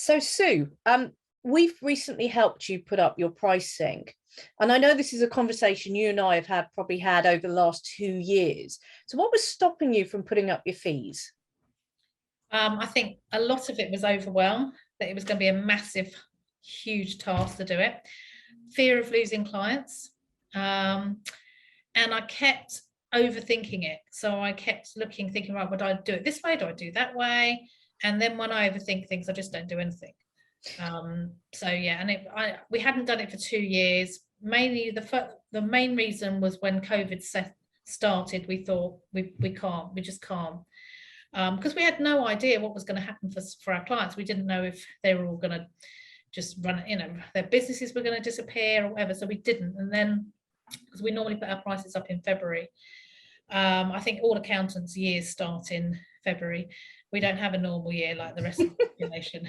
So Sue, we've recently helped you put up your pricing. And I know this is a conversation you and I have probably had over the last 2 years. So what was stopping you from putting up your fees? I think a lot of it was overwhelmed, that it was going to be a massive, huge task to do it. Fear of losing clients. And I kept overthinking it. So I kept looking, thinking, right, would I do it this way? Do I do that way? And then when I overthink things, I just don't do anything. So yeah, and we hadn't done it for 2 years. Mainly the main reason was when COVID started, we thought we just can't. Because we had no idea what was going to happen for our clients. We didn't know if they were all going to just run, their businesses were going to disappear or whatever. So we didn't. And then, because we normally put our prices up in February, I think all accountants' years start in February. We don't have a normal year like the rest of the population.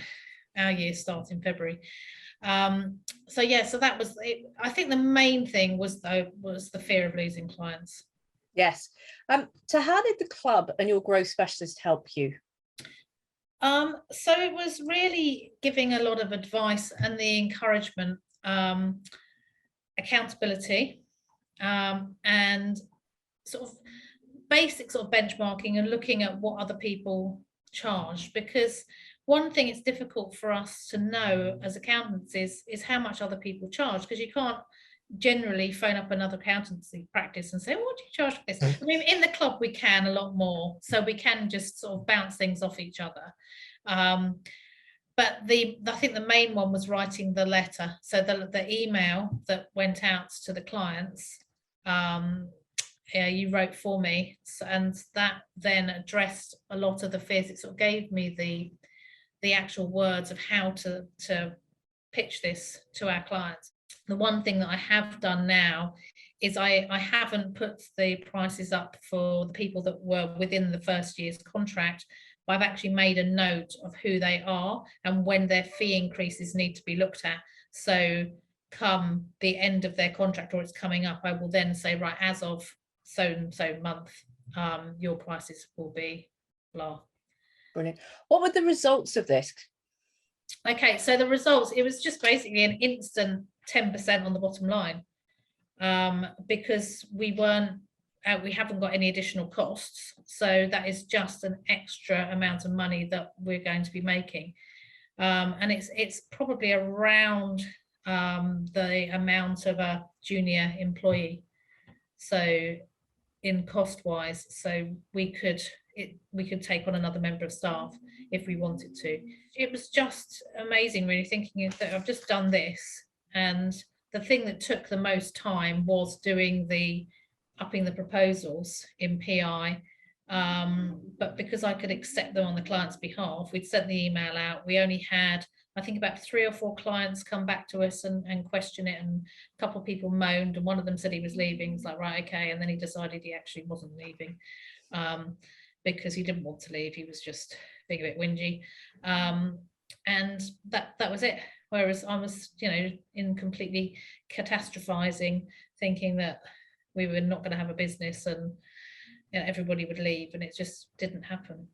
Our years start in February. So yeah, so that was it. I think the main thing was the fear of losing clients. Yes. So how did the club and your growth specialist help you? So it was really giving a lot of advice and the encouragement, accountability, and sort of basic sort of benchmarking and looking at what other people charge. Because one thing it's difficult for us to know as accountants is how much other people charge, because you can't generally phone up another accountancy practice and say, what do you charge for this? I mean, in the club we can a lot more, so we can just sort of bounce things off each other. But I think the main one was writing the letter. So the email that went out to the clients, you wrote for me, and that then addressed a lot of the fears. It sort of gave me the actual words of how to pitch this to our clients. The one thing that I have done now is I haven't put the prices up for the people that were within the first year's contract, but I've actually made a note of who they are and when their fee increases need to be looked at. So come the end of their contract, or it's coming up, I will then say, right, as of so and so month, your prices will be blah. Brilliant. What were the results of this? Okay, so the results, it was just basically an instant 10% on the bottom line, because we haven't got any additional costs, so that is just an extra amount of money that we're going to be making, and it's probably around the amount of a junior employee, so in cost wise, so we could take on another member of staff if we wanted to. It was just amazing, really, thinking that I've just done this, and the thing that took the most time was doing upping the proposals in PI. But because I could accept them on the client's behalf, we'd sent the email out. We only had, I think, about 3 or 4 clients come back to us and question it, and a couple of people moaned, and one of them said he was leaving. It's like, right, okay, and then he decided he actually wasn't leaving, because he didn't want to leave. He was just being a bit whingy, and that was it. Whereas I was, in completely catastrophizing, thinking that we were not going to have a business and everybody would leave, and it just didn't happen.